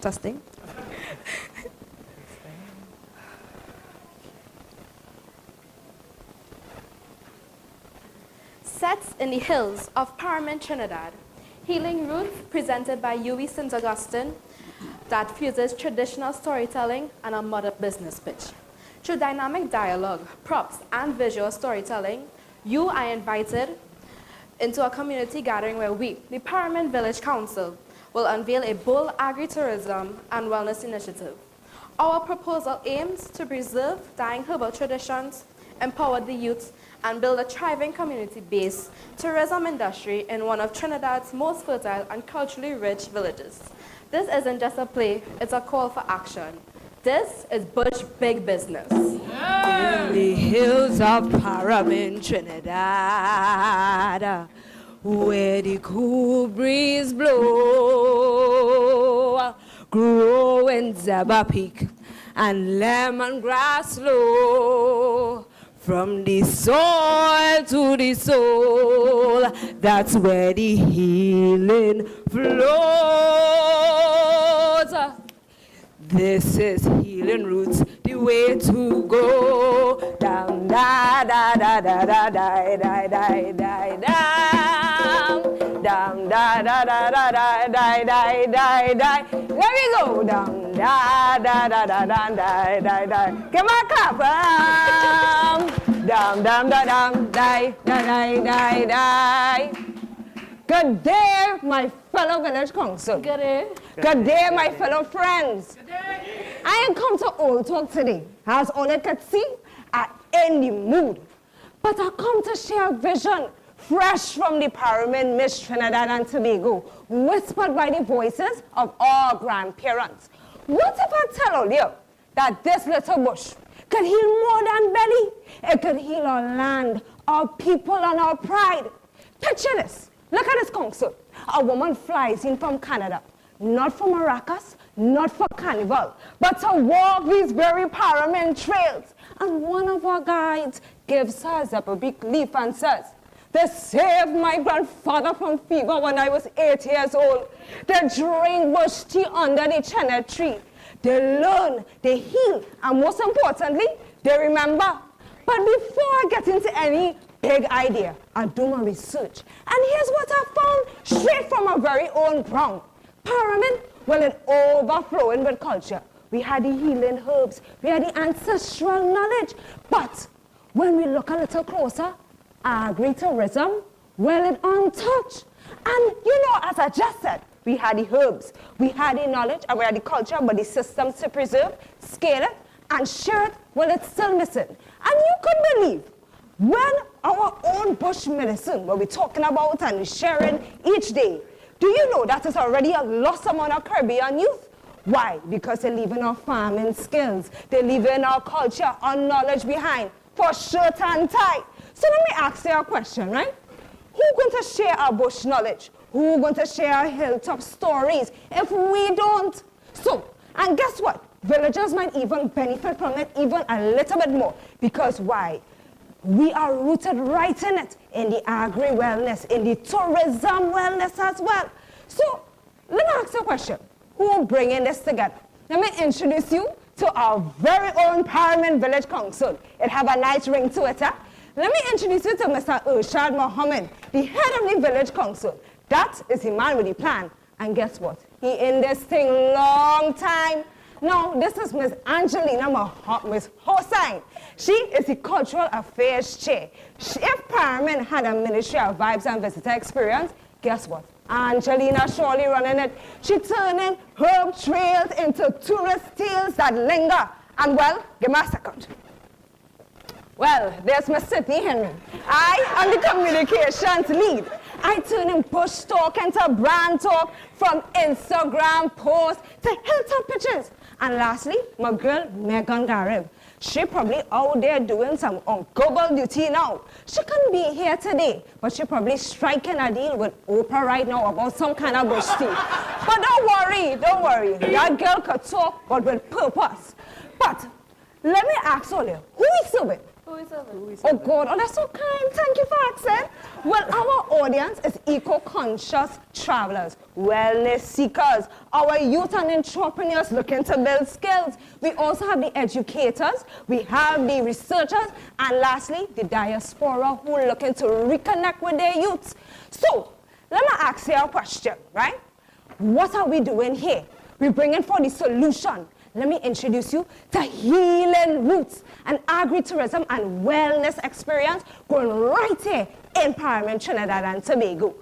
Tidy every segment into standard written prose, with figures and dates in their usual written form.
Testing. Sets in the hills of Paramin, Trinidad. Healing Roots presented by UWI St. Augustine that fuses traditional storytelling and a modern business pitch. Through dynamic dialogue, props, and visual storytelling, you are invited into a community gathering where we, the Paramin Village Council, will unveil a bold agri-tourism and wellness initiative. Our proposal aims to preserve dying herbal traditions, empower the youth, and build a thriving community-based tourism industry in one of Trinidad's most fertile and culturally rich villages. This isn't just a play, it's a call for action. This is Bush Big Business. In the hills of Paramin, Trinidad, where the cool breeze blow, growing zebra peak and lemongrass low. From the soil to the soul, that's where the healing flows. This is Healing Roots, the way to go. Down, da, da, da, da, da, da, da, da, da, down. Down, da, da, da, da, da, da, da, da, da. Let me go. Down, da, da, da, da, da, da, da, da. Get my cup. Down, down, da, down, die, da, die, die, die. Good day, my fellow village council. Good day. Good day, my fellow friends. Good day. I am come to Old Talk today, as all you can see, I'm in the mood. But I come to share a vision fresh from the Paramin, Miss Trinidad and Tobago, whispered by the voices of our grandparents. What if I tell you that this little bush could heal more than belly? It could heal our land, our people, and our pride. Picture this. Look at this council. A woman flies in from Canada, not for maracas, not for carnival, but to walk these very Paramin trails. And one of our guides gives her a big leaf and says, "They saved my grandfather from fever when I was 8 years old. They drink bush tea under the chena tree. They learn, they heal, and most importantly, they remember." But before I get into any big idea, I do my research. And here's what I found straight from our very own ground. Paramin, well, it's overflowing with culture. We had the healing herbs, we had the ancestral knowledge. But when we look a little closer, agri-tourism, well, it's untouched. And you know, as I just said, we had the herbs, we had the knowledge, and we had the culture, but the systems to preserve, scale it, and share it, well, it's still missing. And you could believe, when our own bush medicine, what we're talking about and sharing each day, do you know that is already a lost among our Caribbean youth? Why? Because they live in our farming skills, they live in our culture, our knowledge behind, for shirt and tie. So let me ask you a question, right? Who's going to share our bush knowledge? Who's going to share our hilltop stories if we don't? So, and guess what? Villagers might even benefit from it even a little bit more. Because why? We are rooted right in it, in the agri-wellness, in the tourism wellness as well. So, let me ask you a question. Who bringing this together? Let me introduce you to our very own Paramin Village Council. It have a nice ring to it, huh? Let me introduce you to Mr. Urshad Mohammed, the head of the Village Council. That is the man with the plan. And guess what? He in this thing long time. Now, this is Miss Angelina Miss Hossain. She is the Cultural Affairs Chair. If Paramin had a Ministry of Vibes and Visitor Experience, guess what? Angelina surely running it. She turning herb trails into tourist tales that linger. And well, give me a second. Well, there's Miss Sydney Henry. I am the communications lead. I turn in bush talk into brand talk, from Instagram posts to hilltop pictures. And lastly, my girl, Megan Garib. She probably out there doing some on-global duty now. She couldn't be here today, but she probably striking a deal with Oprah right now about some kind of bush tea. But don't worry. That girl could talk, but with purpose. But let me ask all you, who is serving? Who is it? Oh God, oh that's so kind. Thank you for asking. Well, our audience is eco-conscious travelers, wellness seekers, our youth and entrepreneurs looking to build skills. We also have the educators, we have the researchers, and lastly, the diaspora who are looking to reconnect with their youths. So, let me ask you a question, right? What are we doing here? We're bringing for the solution. Let me introduce you to Healing Roots, an agri-tourism and wellness experience going right here in Paramin, Trinidad and Tobago.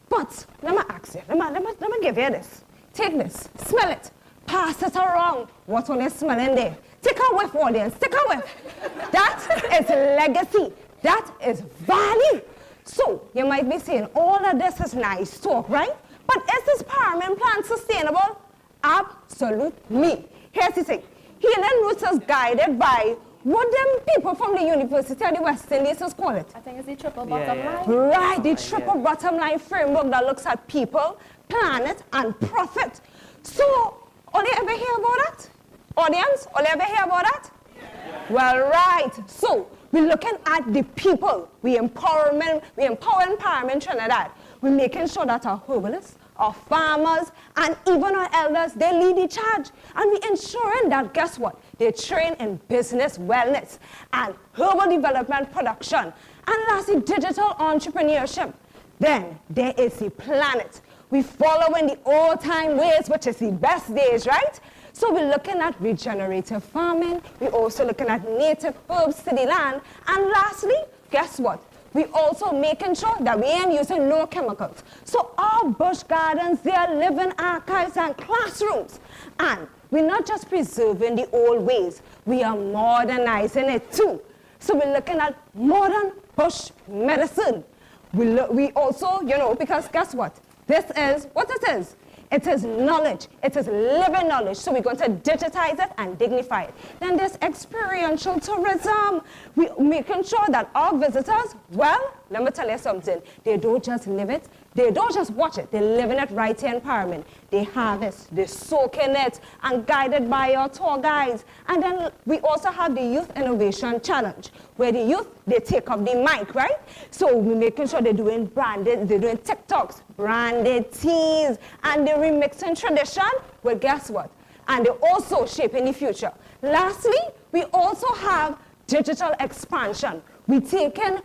But let me ask you, let me give you this. Take this, smell it, pass it around. What's on the smelling there? Take a whiff, audience, take a whiff. That is legacy, that is value. So you might be saying, all of this is nice talk, right? But is this Paramin plan sustainable? Absolutely. Here's the thing. Healing Roots is guided by what them people from the University of the West Indies call it. I think it's the triple bottom line. Right, the triple bottom line framework that looks at people, planet, and profit. So, all you ever hear about that? Audience, all you ever hear about that? Yeah. Well, right. So, we're looking at the people. We empowering Paramin Trinidad. We're making sure that our herbalists, our farmers, and even our elders, they lead the charge. And we're ensuring that, guess what? They train in business wellness and herbal development production. And lastly, digital entrepreneurship. Then there is the planet. We follow in the old-time ways, which is the best days, right? So we're looking at regenerative farming. We're also looking at native herbs to the land. And lastly, guess what? We're also making sure that we ain't using no chemicals. So our bush gardens, they are living archives and classrooms. And we're not just preserving the old ways, we are modernizing it too. So we're looking at modern bush medicine. We also, because guess what? This is what it is. It is knowledge. It is living knowledge. So we're going to digitize it and dignify it. Then there's experiential tourism. We're making sure that our visitors, well, let me tell you something. They don't just live it. They don't just watch it. They're living it right here in Paramin. They harvest, they soak in it, and guided by our tour guides. And then we also have the Youth Innovation Challenge, where the youth, they take up the mic, right? So we're making sure they're doing branded, they're doing TikToks, branded teas, and they're remixing tradition. Well, guess what? And they're also shaping the future. Lastly, we also have digital expansion. We're taking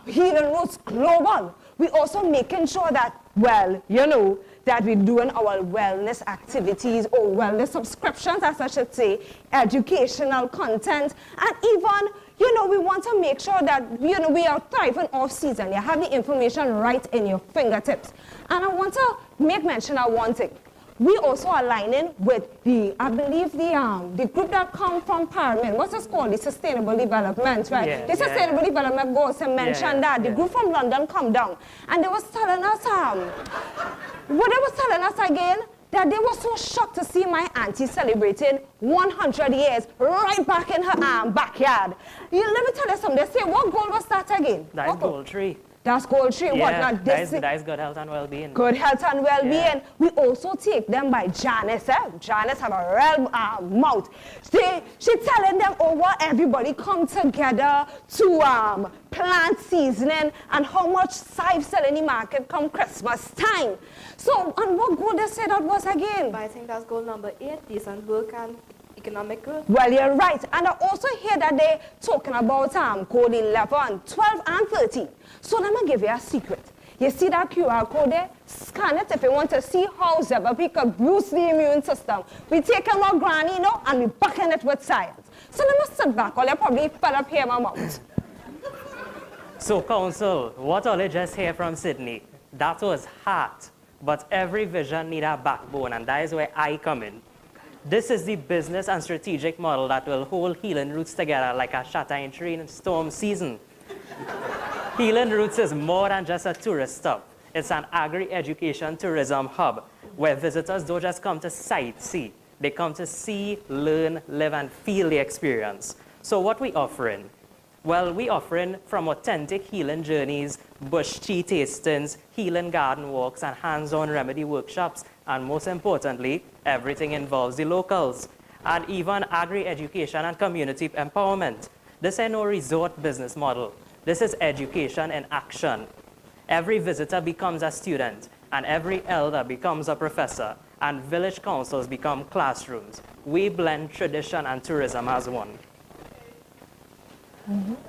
Healing Roots global. We're also making sure that, well, that we're doing our wellness activities or wellness subscriptions, as I should say, educational content, and even, we want to make sure that, we are thriving off-season. You have the information right in your fingertips. And I want to make mention of one thing. We also aligning with I believe the group that come from Paramin. What's it called? The Sustainable Development, right? Yeah, the Sustainable Development Goals and mentioned that. The group from London come down. And they was telling us, what they was telling us again, that they were so shocked to see my auntie celebrating 100 years right back in her backyard. Let me tell you something. They say, what goal was that again? That's gold tree. That's gold tree. Yeah, what not? that is good health and well-being. Good health and well-being. Yeah. We also take them by Janice. Janice have a real mouth. She telling them everybody come together to plant seasoning and how much save sell in the market come Christmas time. So, and what goal they say that was again? But I think that's goal number 8, decent work and economic growth. Well, you're right. And I also hear that they're talking about goal 11, 12, and 13. So let me give you a secret. You see that QR code there? Scan it if you want to see how Zebapi could boost the immune system. We take our granny, and we bucking it with science. So let me sit back, or you probably fell up here in my mouth. So, Council, what all you just hear from Sydney, that was heart. But every vision needs a backbone, and that is where I come in. This is the business and strategic model that will hold Healing Roots together like a shattering tree in storm season. Healing Roots is more than just a tourist stop. It's an agri-education tourism hub where visitors don't just come to sightsee. They come to see, learn, live, and feel the experience. So what we offering? Well, we offering from authentic healing journeys, bush tea tastings, healing garden walks, and hands-on remedy workshops. And most importantly, everything involves the locals. And even agri-education and community empowerment. This is no resort business model. This is education in action. Every visitor becomes a student, and every elder becomes a professor, and village councils become classrooms. We blend tradition and tourism as one.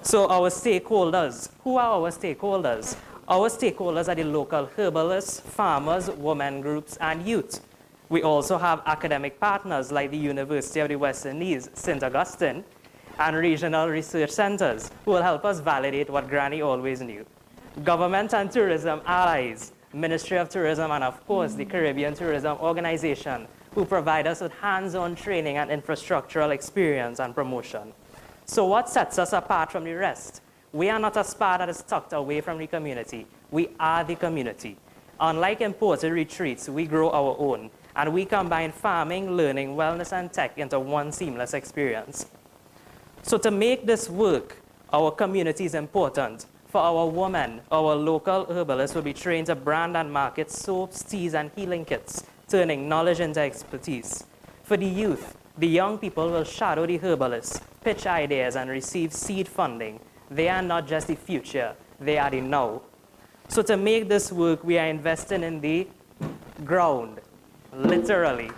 So our stakeholders, who are our stakeholders? Our stakeholders are the local herbalists, farmers, women groups, and youth. We also have academic partners like the University of the West Indies, St. Augustine, and regional research centers who will help us validate what Granny always knew. Government and tourism allies, Ministry of Tourism, and of course the Caribbean Tourism Organization, who provide us with hands-on training and infrastructural experience and promotion. So what sets us apart from the rest? We are not a spa that is tucked away from the community. We are the community. Unlike imported retreats, we grow our own, and we combine farming, learning, wellness, and tech into one seamless experience. So to make this work, our community is important. For our women, our local herbalists will be trained to brand and market soaps, teas, and healing kits, turning knowledge into expertise. For the youth, the young people will shadow the herbalists, pitch ideas, and receive seed funding. They are not just the future, they are the now. So to make this work, we are investing in the ground, literally.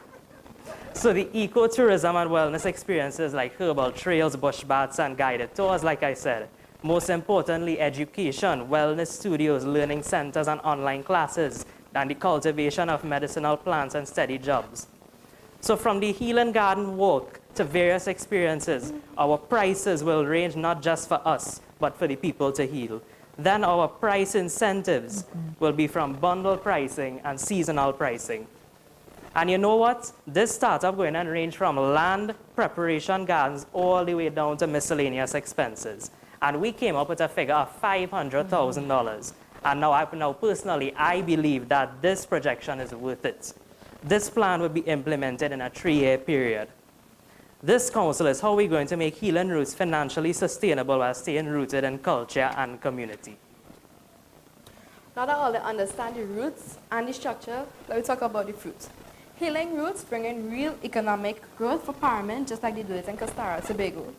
So the ecotourism and wellness experiences like herbal trails, bush baths, and guided tours, like I said. Most importantly, education, wellness studios, learning centers, and online classes, and the cultivation of medicinal plants and steady jobs. So from the healing garden walk to various experiences, our prices will range not just for us, but for the people to heal. Then our price incentives will be from bundle pricing and seasonal pricing. And you know what? This startup going to range from land, preparation gardens, all the way down to miscellaneous expenses. And we came up with a figure of $500,000. And now personally, I believe that this projection is worth it. This plan will be implemented in a 3-year period. This council is how we're going to make Healing Roots financially sustainable while staying rooted in culture and community. Now that all they understand the roots and the structure, let me talk about the fruits. Healing Roots bring in real economic growth for Paramin, just like they do it in Costa Tobago.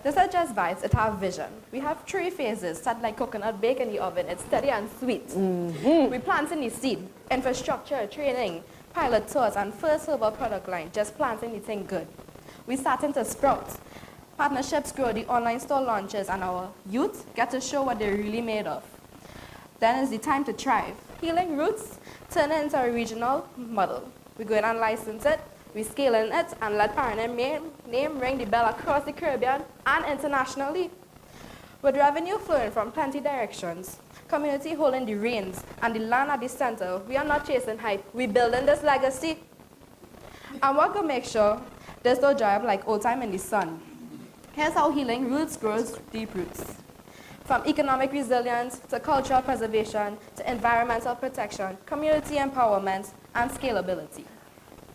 This is just vibes, it has vision. We have 3 phases, set like coconut bake in the oven. It's steady and sweet. We planting the seed, infrastructure, training, pilot tours, and first herbal product line, just planting the thing good. We starting to sprout. Partnerships grow, the online store launches, and our youth get to show what they're really made of. Then is the time to thrive. Healing Roots turn it into a regional model. We go in and license it, we scale in it, and let Paramin name ring the bell across the Caribbean and internationally. With revenue flowing from plenty directions, community holding the reins, and the land at the center, we are not chasing hype, we building this legacy. And we're gonna make sure there's no job like old time in the sun. Here's how Healing Roots grows deep roots. From economic resilience to cultural preservation to environmental protection, community empowerment, and scalability.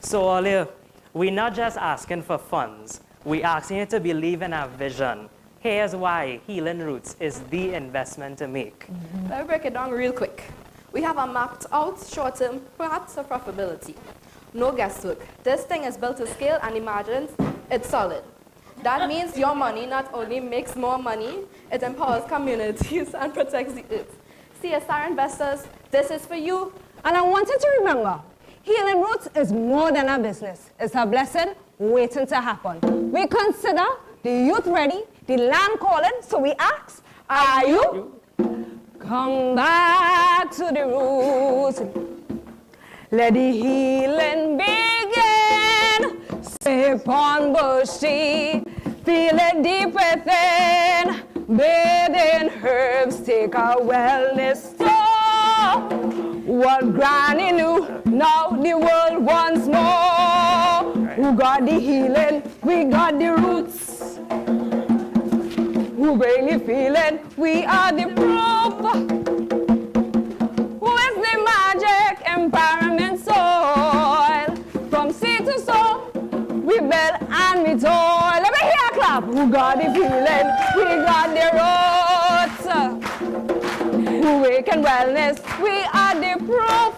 So Ollie, we're not just asking for funds, we're asking you to believe in our vision. Here's why Healing Roots is the investment to make. Let me break it down real quick. We have a mapped out short-term path to profitability. No guesswork. This thing is built to scale and imagines it's solid. That means your money not only makes more money, it empowers communities and protects the earth. CSR investors, this is for you. And I want you to remember, Healing Roots is more than a business. It's a blessing waiting to happen. We consider the youth ready, the land calling, so we ask, are you? Come back to the roots. Let the healing begin. Sip on bushy, feel it deep within. Bathe in herbs, take a wellness tour. What Granny knew, now the world wants more. Who got the healing, we got the roots. Who really feel it, we are the proof. Who is the magic in Paramin soil? From sea to soul, we build and we toil. Let me hear a clap. Who got the feeling, we got the roots. Who wake in wellness, we are the proof.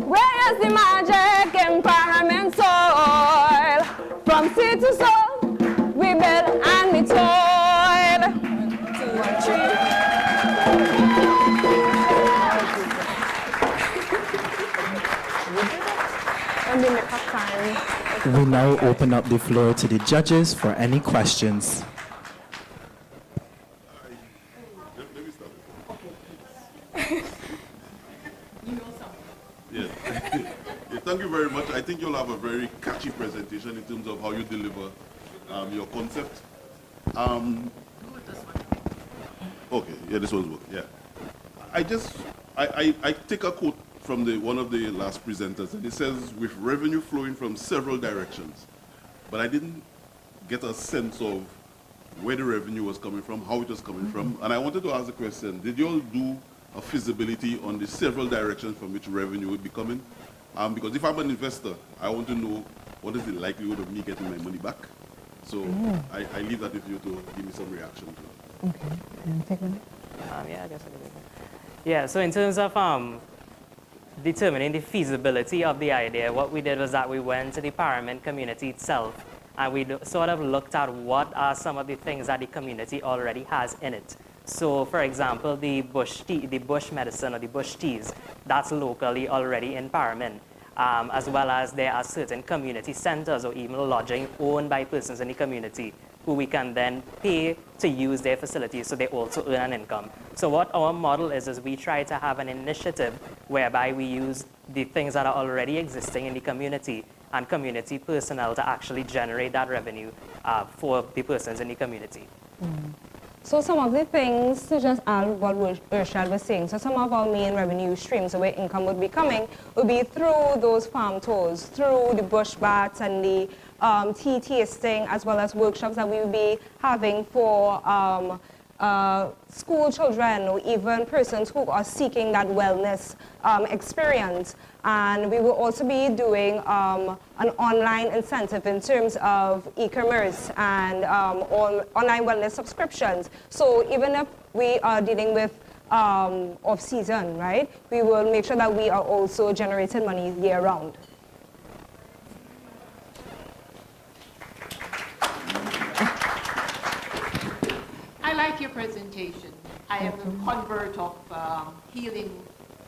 Where is the magic in Paramin soil? From sea to soul, we build and lack of time. We now open up the floor to the judges for any questions. Yeah. Yeah, thank you very much. I think you'll have a very catchy presentation in terms of how you deliver your concept. Okay, yeah, this one's work. Yeah. I take a quote from one of the last presenters, and it says, with revenue flowing from several directions. But I didn't get a sense of where the revenue was coming from, how it was coming from. And I wanted to ask the question, did you all do a feasibility on the several directions from which revenue would be coming? Because if I'm an investor, I want to know what is the likelihood of me getting my money back. So I leave that with you to give me some reaction to it. Okay, and take one. Yeah, I guess I can do that. Yeah, so in terms of determining the feasibility of the idea, what we did was that we went to the Paramin community itself, and we sort of looked at what are some of the things that the community already has in it. So, for example, the bush medicine or the bush teas, that's locally already in Paramin, as well as there are certain community centers or even lodging owned by persons in the community who we can then pay to use their facilities so they also earn an income. So what our model is we try to have an initiative whereby we use the things that are already existing in the community and community personnel to actually generate that revenue for the persons in the community. So some of the things, to just add what Urshad was saying, so some of our main revenue streams, where income would be coming, would be through those farm tours, through the bush baths and the tea tasting, as well as workshops that we will be having for school children or even persons who are seeking that wellness experience. And we will also be doing an online incentive in terms of e-commerce and online wellness subscriptions. So even if we are dealing with off-season, right, we will make sure that we are also generating money year-round. I like your presentation. I am a convert of healing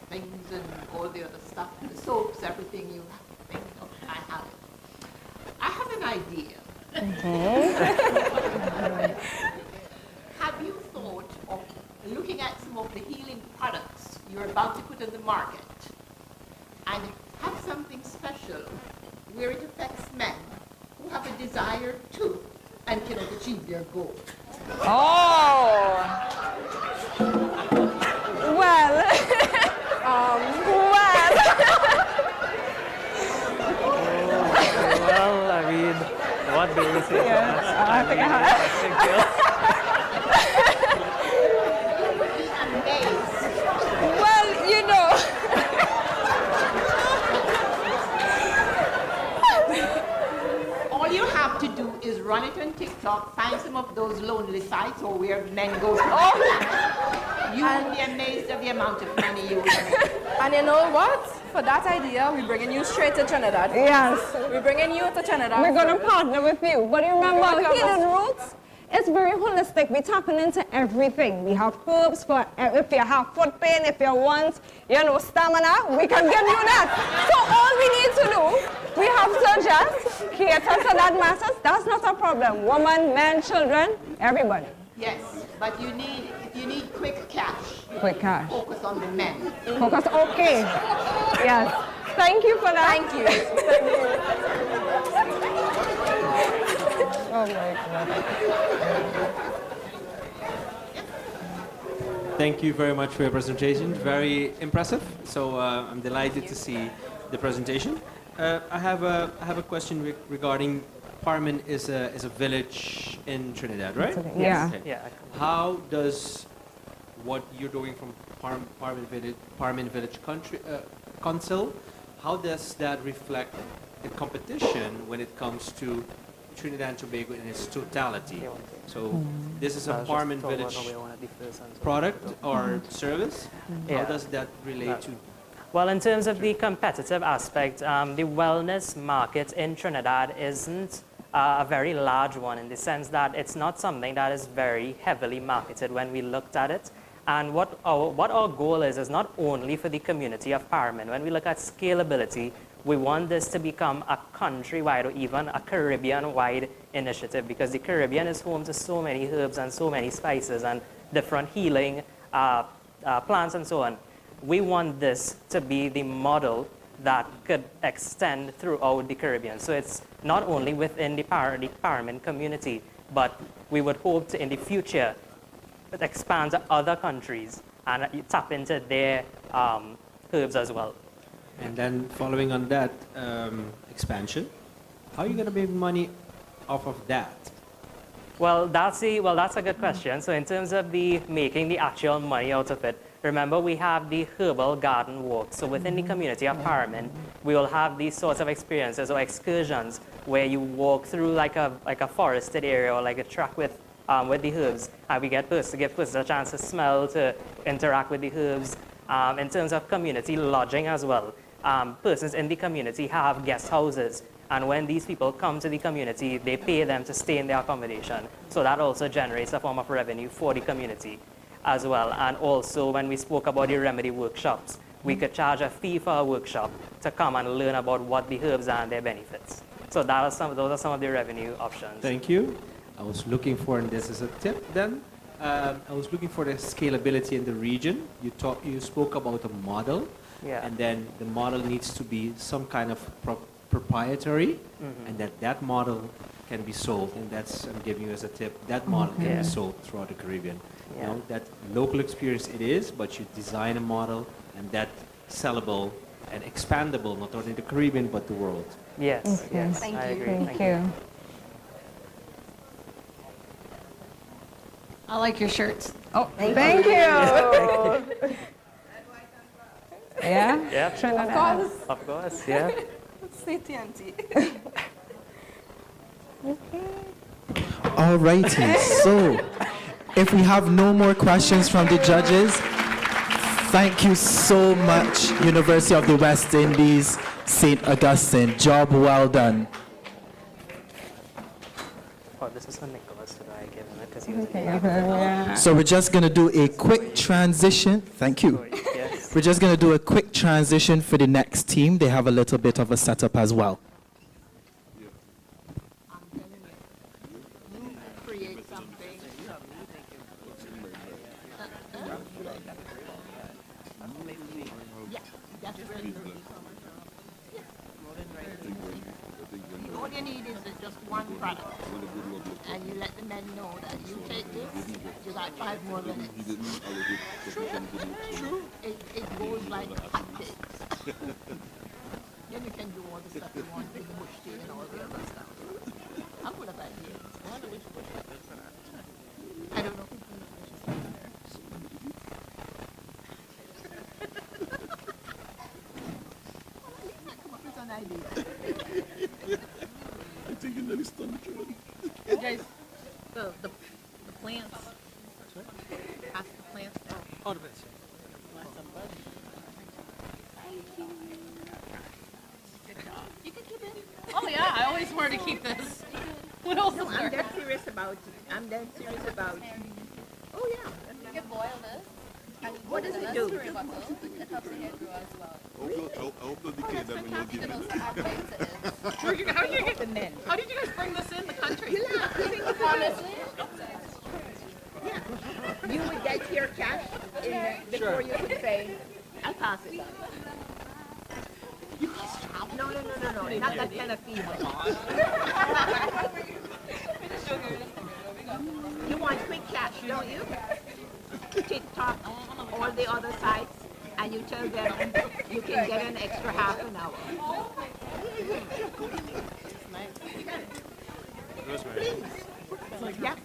things and all the other stuff, the soaps, everything you think of, I have it. I have an idea. Have you thought of looking at some of the healing products you're about to put in the market and have something special where it affects men who have a desire to and cannot achieve their goal? Oh! Well, Well, I mean, what do we say? Yeah, I think I well, you know. All you have to do is run it on TikTok, find some of those lonely sites or where men go to. You will be amazed at the amount of money you will make. And you know what? For that idea, we're bringing you straight to Trinidad. Yes. We're bringing you to Trinidad. We're going to first. partner with you. But remember, Healing Roots, it's very holistic. We're tapping into everything. We have herbs for if you have foot pain, if you want, stamina, we can give you that. So all we need to do, we have to just cater to that masses. That's not a problem. Women, men, children, everybody. Yes, but you need quick cash. Quick cash. Focus on the men. Focus, okay. Yes. Thank you for that. Thank you. Thank you. Oh my God. Thank you very much for your presentation. Very impressive. So I'm delighted to see the presentation. I have a question regarding Paramin is a village in Trinidad, right? Yeah. Okay. Yeah. How does what you're doing from Paramin Village Council, how does that reflect the competition when it comes to Trinidad and Tobago in its totality? So this is a Paramin Village product or service. How does that relate to? Well, in terms of the competitive aspect, the wellness market in Trinidad isn't a very large one in the sense that it's not something that is very heavily marketed when we looked at it. And what our goal is not only for the community of Paramin. When we look at scalability, we want this to become a country-wide or even a Caribbean-wide initiative, because the Caribbean is home to so many herbs and so many spices and different healing plants and so on. We want this to be the model that could extend throughout the Caribbean. So it's not only within the Paramin community, but we would hope to, in the future, expand to other countries and tap into their herbs as well. And then following on that expansion, how are you going to make money off of that? Well, that's a good question. So in terms of making the actual money out of it, remember we have the herbal garden walk. So within the community of Paramin, we will have these sorts of experiences or excursions where you walk through like a forested area or like a track with the herbs, and we give persons a chance to smell, to interact with the herbs. In terms of community lodging as well, persons in the community have guest houses, and when these people come to the community, they pay them to stay in their accommodation. So that also generates a form of revenue for the community as well. And also, when we spoke about the remedy workshops, we could charge a fee for a workshop to come and learn about what the herbs are and their benefits. So those are some of the revenue options. Thank you. I was looking for, and this is a tip then, I was looking for the scalability in the region. You spoke about a model, and then the model needs to be some kind of proprietary, and that model can be sold, and that's, I'm giving you as a tip, that model can be sold throughout the Caribbean. You know, that local experience it is, but you design a model, and that sellable and expandable, not only the Caribbean, but the world. Yes, yes, Thank I you. agree. Thank you. I like your shirts. Oh, thank you. Yeah? Yep. Trinidad. Of course, yeah. CTNT. All righty, so if we have no more questions from the judges, thank you so much, University of the West Indies, St. Augustine. Job well done. Oh, this is for Nicholas today, given it, because he was So we're just going to do a quick transition. Thank you. Yes. We're just going to do a quick transition for the next team. They have a little bit of a setup as well. Create something. Yeah, that's really good. All you need is just one product, and you let the men know that you take this, you got 5 more minutes. True. It goes like hotcakes. Then you can do all the stuff you want with the bush tea and all the other stuff. I would have ideas. I don't know. Come up with an idea. I think you're nearly stunned, Jordan. Guys, the plants. Pass the plants down. Oh, the best. You can keep it. Oh yeah, I always wanted to keep this. What else No, is I'm there? dead serious about. Oh yeah. You can boil this. And What does it this do? to rebuttal. It helps the hair grow as well. I hope not decay that when you're You can giving also it. add weight to it. How did you guys bring this in the country? Honestly, you would get your cash before you could say, I'll pass it. No, not that kind of fever. You want quick cash, don't you? TikTok, all the other sites, and you tell them you can get an extra half an hour. Please. Yeah.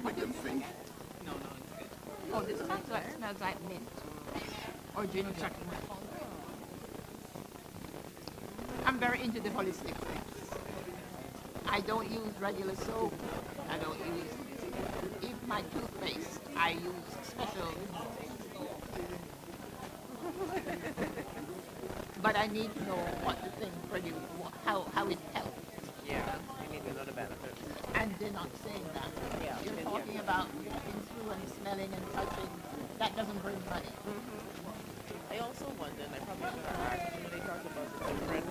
What do you think? Oh, this smells like mint or ginger. I'm very into the holistic things. I don't use regular soap. I don't use even my toothpaste. I use special but I need to know what the thing produced, how it helped. Yeah, you need to know the benefits. And they're not saying that. Yeah. You're talking about looking through and smelling and touching. That doesn't bring money. I also wondered, I probably should have asked, they talked about the different,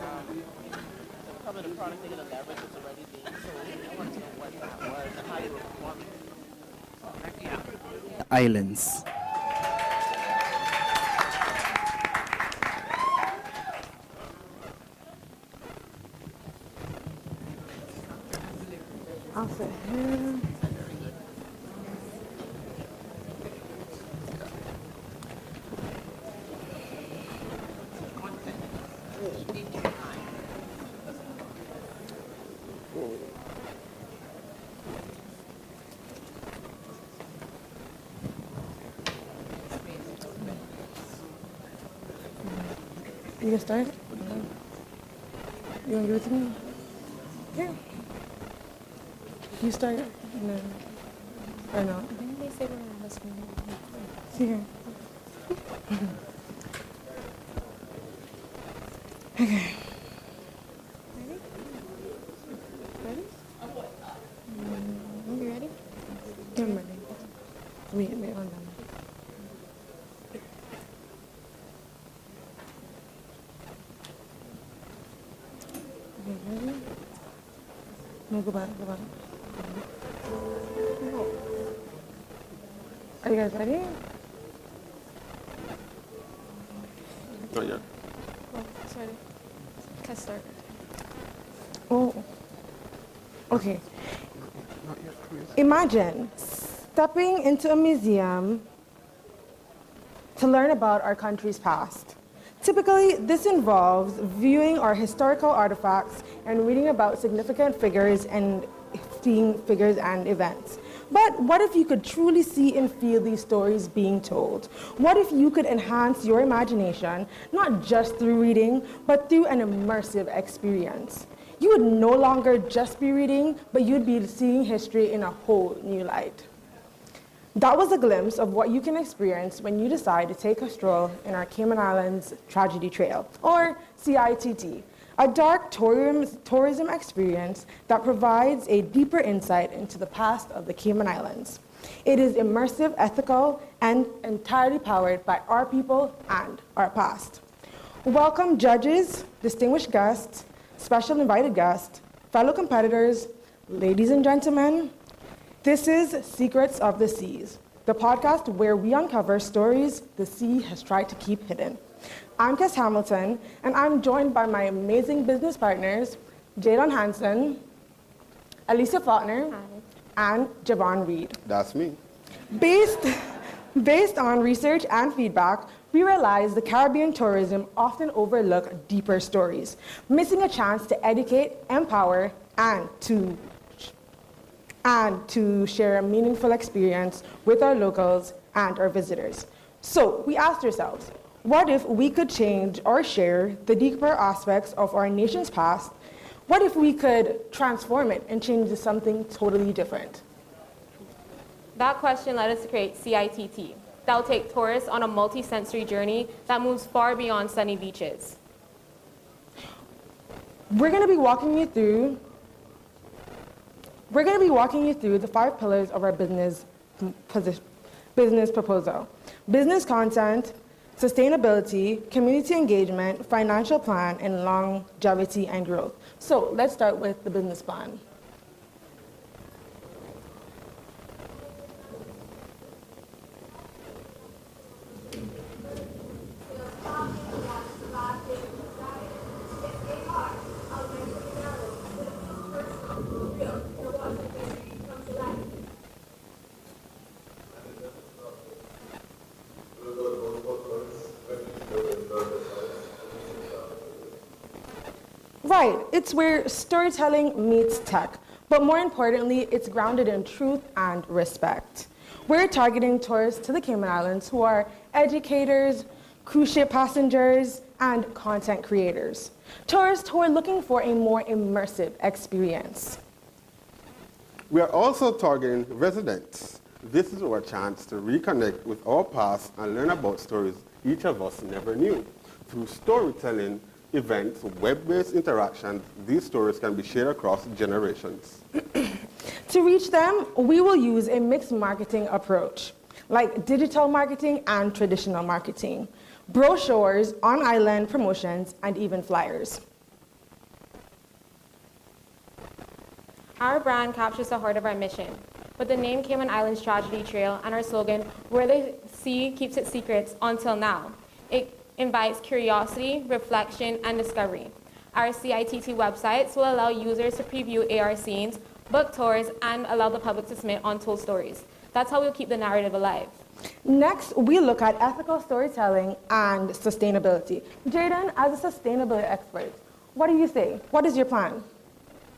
some of the products they're going to leverage that's already being sold. I want to know what that was and how they were performing. Yeah. Islands. I'll sit here. You can start? You want to give it to me? Yeah. You start? No. Or not? I think they say we're on this one. See here. Okay. Ready? You ready? Yeah, I'm ready. Wait, hold on. Okay, ready? No, go back. Are you guys ready? Not yet. Oh, sorry. Can start. Oh. Okay. Imagine stepping into a museum to learn about our country's past. Typically, this involves viewing our historical artifacts and reading about significant figures and seeing figures and events. But what if you could truly see and feel these stories being told? What if you could enhance your imagination, not just through reading, but through an immersive experience? You would no longer just be reading, but you'd be seeing history in a whole new light. That was a glimpse of what you can experience when you decide to take a stroll in our Cayman Islands Tragedy Trail, or CITT, a dark tourism experience that provides a deeper insight into the past of the Cayman Islands. It is immersive, ethical, and entirely powered by our people and our past. Welcome judges, distinguished guests, special invited guests, fellow competitors, ladies and gentlemen. This is Secrets of the Seas, the podcast where we uncover stories the sea has tried to keep hidden. I'm Kes Hamilton, and I'm joined by my amazing business partners, Jadon Hansen, Alicia Faulkner, and Javon Reed. That's me. Based on research and feedback, we realize the Caribbean tourism often overlook deeper stories, missing a chance to educate, empower, and to share a meaningful experience with our locals and our visitors. So we asked ourselves, what if we could change or share the deeper aspects of our nation's past? What if we could transform it and change it to something totally different? That question led us to create CITT. That will take tourists on a multi-sensory journey that moves far beyond sunny beaches. We're going to be walking you through the 5 pillars of our business proposal: business content, sustainability, community engagement, financial plan, and longevity and growth. So let's start with the business plan. Right, it's where storytelling meets tech, but more importantly, it's grounded in truth and respect. We're targeting tourists to the Cayman Islands who are educators, cruise ship passengers, and content creators. Tourists who are looking for a more immersive experience. We are also targeting residents. This is our chance to reconnect with our past and learn about stories each of us never knew. Through storytelling, events, web-based interactions, these stories can be shared across generations. To reach them, we will use a mixed marketing approach, like digital marketing and traditional marketing, brochures, on-island promotions, and even flyers. Our brand captures the heart of our mission. With the name Cayman Islands Tragedy Trail and our slogan, where the sea keeps its secrets until now, it invites curiosity, reflection, and discovery. Our CITT websites will allow users to preview AR scenes, book tours, and allow the public to submit untold stories. That's how we'll keep the narrative alive. Next, we look at ethical storytelling and sustainability. Jaden, as a sustainability expert, what do you say? What is your plan?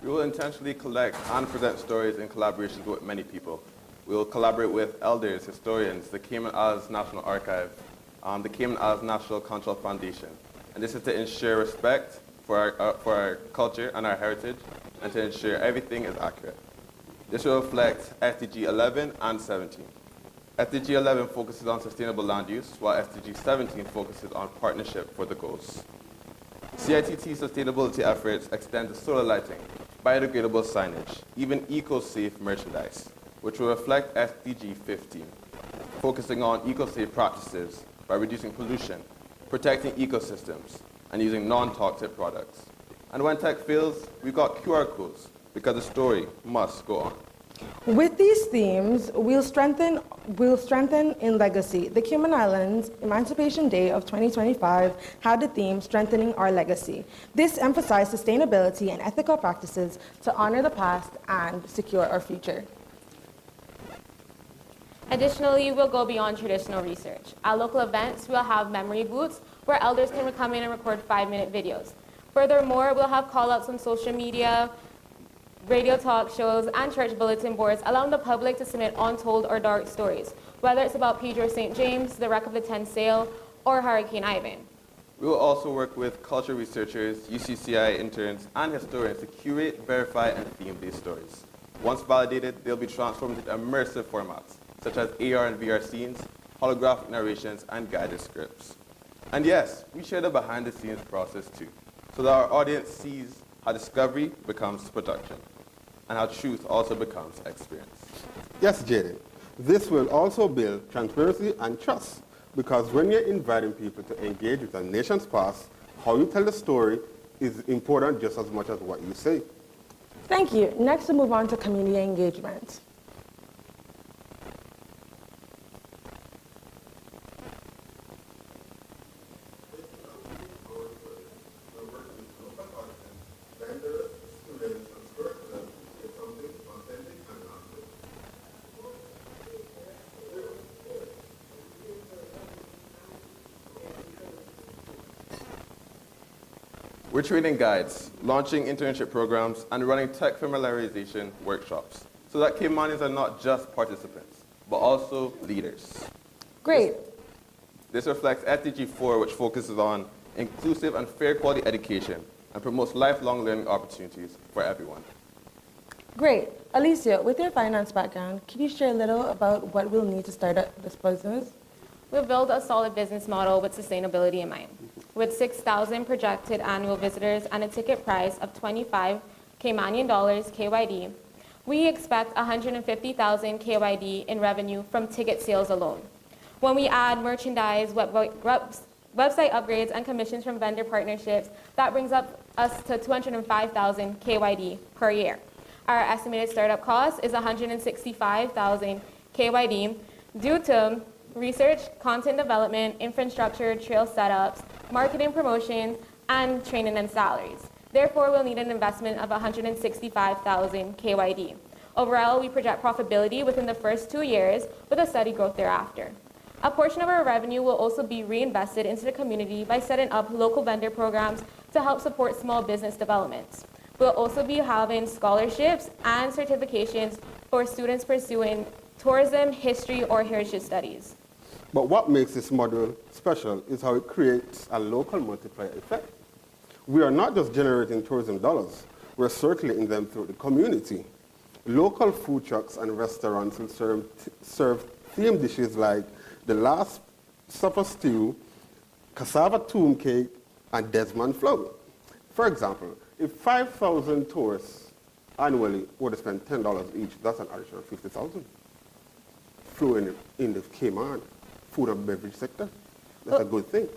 We will intentionally collect and present stories in collaboration with many people. We will collaborate with elders, historians, the Cayman Islands National Archive, the Cayman Islands National Cultural Foundation. And this is to ensure respect for our culture and our heritage, and to ensure everything is accurate. This will reflect SDG 11 and 17. SDG 11 focuses on sustainable land use, while SDG 17 focuses on partnership for the goals. CITT sustainability efforts extend to solar lighting, biodegradable signage, even eco-safe merchandise, which will reflect SDG 15, focusing on eco-safe practices by reducing pollution, protecting ecosystems, and using non-toxic products. And when tech fails, we've got QR codes, because the story must go on. With these themes, we'll strengthen in legacy. The Cayman Islands Emancipation Day of 2025 had the theme Strengthening Our Legacy. This emphasized sustainability and ethical practices to honor the past and secure our future. Additionally, we'll go beyond traditional research. At local events, we'll have memory booths where elders can come in and record 5-minute videos. Furthermore, we'll have call-outs on social media, radio talk shows, and church bulletin boards, allowing the public to submit untold or dark stories, whether it's about Pedro St. James, the wreck of the 10 Sail, or Hurricane Ivan. We will also work with culture researchers, UCCI interns, and historians to curate, verify, and theme these stories. Once validated, they'll be transformed into immersive formats, such as AR and VR scenes, holographic narrations, and guided scripts. And yes, we share the behind-the-scenes process too, so that our audience sees how discovery becomes production, and how truth also becomes experience. Yes, Jaden. This will also build transparency and trust, because when you're inviting people to engage with a nation's past, how you tell the story is important just as much as what you say. Thank you. Next, we'll move on to community engagement. We're training guides, launching internship programs, and running tech familiarization workshops, so that Caymanians are not just participants, but also leaders. Great. This reflects SDG 4, which focuses on inclusive and fair quality education and promotes lifelong learning opportunities for everyone. Great. Alicia, with your finance background, can you share a little about what we'll need to start up this business? We'll build a solid business model with sustainability in mind. With 6,000 projected annual visitors and a ticket price of 25 Caymanian dollars KYD, we expect 150,000 KYD in revenue from ticket sales alone. When we add merchandise, website upgrades, and commissions from vendor partnerships, that brings up us to 205,000 KYD per year. Our estimated startup cost is 165,000 KYD due to research, content development, infrastructure, trail setups, marketing promotion, and training and salaries. Therefore, we'll need an investment of 165,000 KYD. Overall, we project profitability within the first 2 years with a steady growth thereafter. A portion of our revenue will also be reinvested into the community by setting up local vendor programs to help support small business development. We'll also be having scholarships and certifications for students pursuing tourism, history, or heritage studies. But what makes this model special is how it creates a local multiplier effect. We are not just generating tourism dollars, we're circulating them through the community. Local food trucks and restaurants will serve themed dishes like the Last Supper stew, cassava tomb cake, and Desmond float. For example, if 5,000 tourists annually were to spend $10 each, that's an additional 50,000 flowing in the Cayman food and beverage sector. That's a good thing.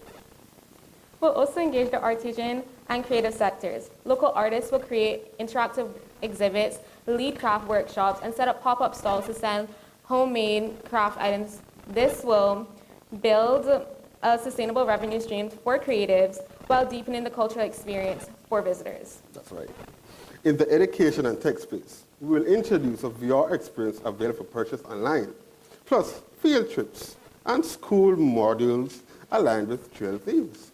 We'll also engage the artisan and creative sectors. Local artists will create interactive exhibits, lead craft workshops, and set up pop-up stalls to sell homemade craft items. This will build a sustainable revenue stream for creatives while deepening the cultural experience for visitors. That's right. In the education and tech space, we will introduce a VR experience available for purchase online, plus field trips and school modules aligned with trail themes.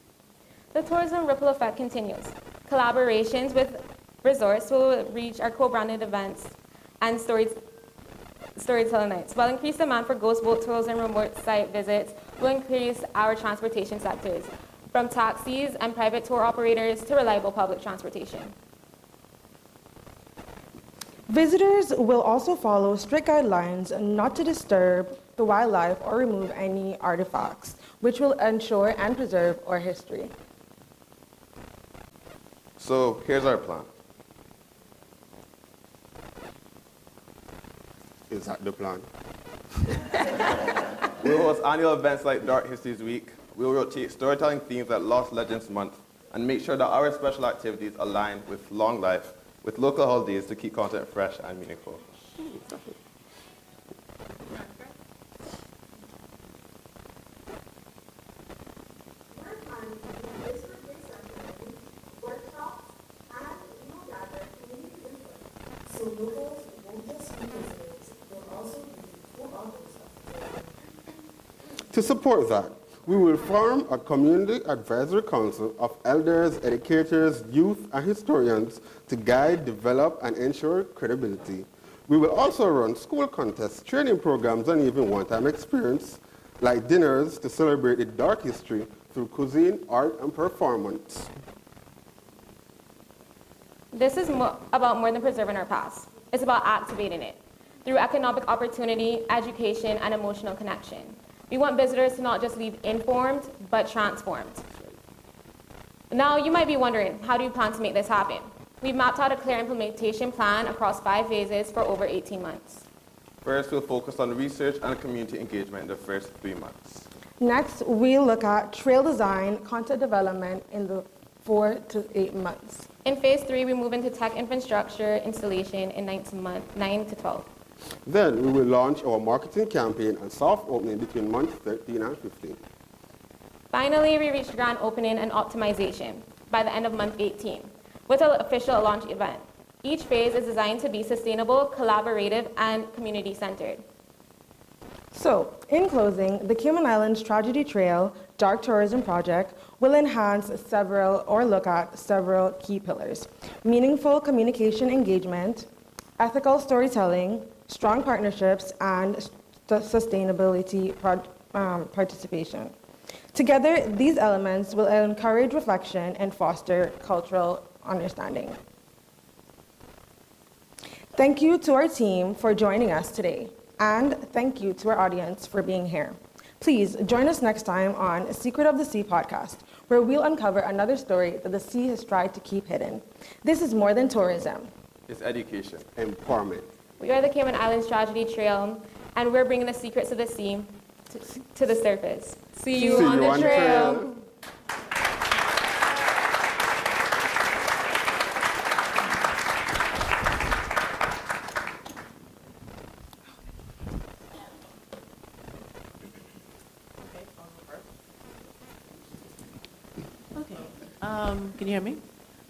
The tourism ripple effect continues. Collaborations with resorts will reach our co-branded events and storytelling nights. While increased demand for ghost boat tours and remote site visits will increase our transportation sectors, from taxis and private tour operators to reliable public transportation. Visitors will also follow strict guidelines not to disturb the wildlife or remove any artifacts, which will ensure and preserve our history. So here's our plan. Is that the plan? We'll host annual events like Dark Histories Week. We'll rotate storytelling themes like Lost Legends Month and make sure that our special activities align with long life, with local holidays to keep content fresh and meaningful. To support that, we will form a community advisory council of elders, educators, youth, and historians to guide, develop, and ensure credibility. We will also run school contests, training programs, and even one-time experience like dinners to celebrate the dark history through cuisine, art, and performance. This is about more than preserving our past. It's about activating it through economic opportunity, education, and emotional connection. We want visitors to not just leave informed, but transformed. Now, you might be wondering, how do you plan to make this happen? We've mapped out a clear implementation plan across 5 phases for over 18 months. First, we'll focus on research and community engagement in the first 3 months. Next, we'll look at trail design, content development in the 4 to 8 months. In phase 3, we move into tech infrastructure installation in 9 to 12. Then we will launch our marketing campaign and soft opening between months 13 and 15. Finally, we reach grand opening and optimization by the end of month 18 with an official launch event. Each phase is designed to be sustainable, collaborative, and community-centered. So, in closing, the Cayman Islands Tragedy Trail Dark Tourism Project will enhance look at several key pillars: meaningful communication engagement, ethical storytelling, strong partnerships, and sustainability participation. Together, these elements will encourage reflection and foster cultural understanding. Thank you to our team for joining us today, and thank you to our audience for being here. Please join us next time on Secret of the Sea podcast, where we'll uncover another story that the sea has tried to keep hidden. This is more than tourism. It's education. Empowerment. We are the Cayman Islands Tragedy Trail, and we're bringing the secrets of the sea to the surface. See you on the trail. Can you hear me?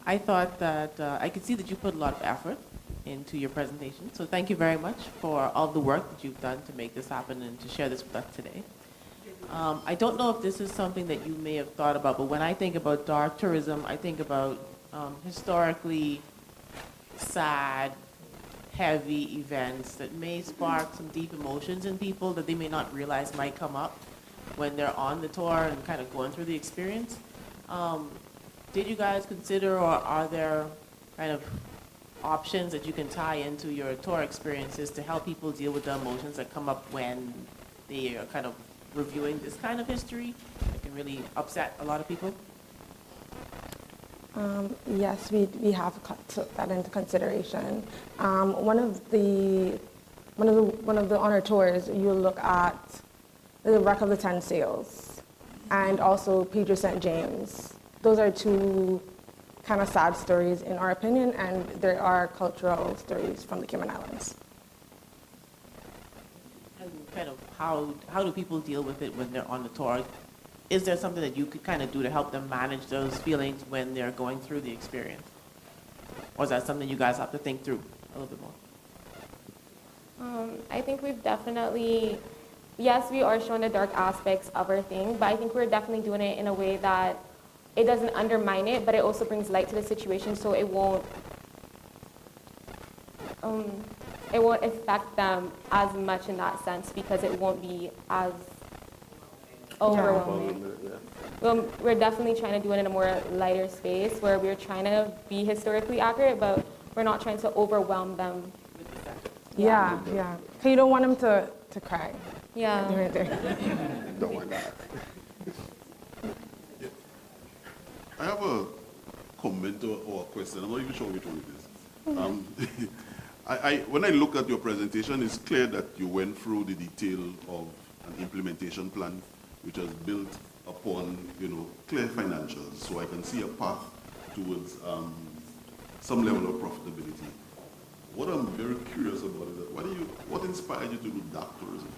I thought that I could see that you put a lot of effort into your presentation. So thank you very much for all the work that you've done to make this happen and to share this with us today. I don't know if this is something that you may have thought about, but when I think about dark tourism, I think about historically sad, heavy events that may spark some deep emotions in people that they may not realize might come up when they're on the tour and kind of going through the experience. Did you guys consider, or are there kind of options that you can tie into your tour experiences to help people deal with the emotions that come up when they are kind of reviewing this kind of history that can really upset a lot of people? Yes, we have took that into consideration. One of the on our tours, you'll look at the Wreck of the 10 Sails and also Pedro St. James. Those are two kind of sad stories in our opinion, and there are cultural stories from the Cayman Islands. And kind of how do people deal with it when they're on the tour? Is there something that you could kind of do to help them manage those feelings when they're going through the experience? Or is that something you guys have to think through a little bit more? I think we've definitely, yes, we are showing the dark aspects of our thing, but I think we're definitely doing it in a way that it doesn't undermine it, but it also brings light to the situation, so it won't affect them as much in that sense, because it won't be as overwhelming. Well, we're definitely trying to do it in a more lighter space where we're trying to be historically accurate, but we're not trying to overwhelm them. Yeah. Because you don't want them to cry. Yeah. Don't want that. I have a comment or a question. I'm not even sure which one it is. When I look at your presentation, it's clear that you went through the detail of an implementation plan which was built upon, clear financials, so I can see a path towards some level of profitability. What I'm very curious about is that what inspired you to do dark tourism?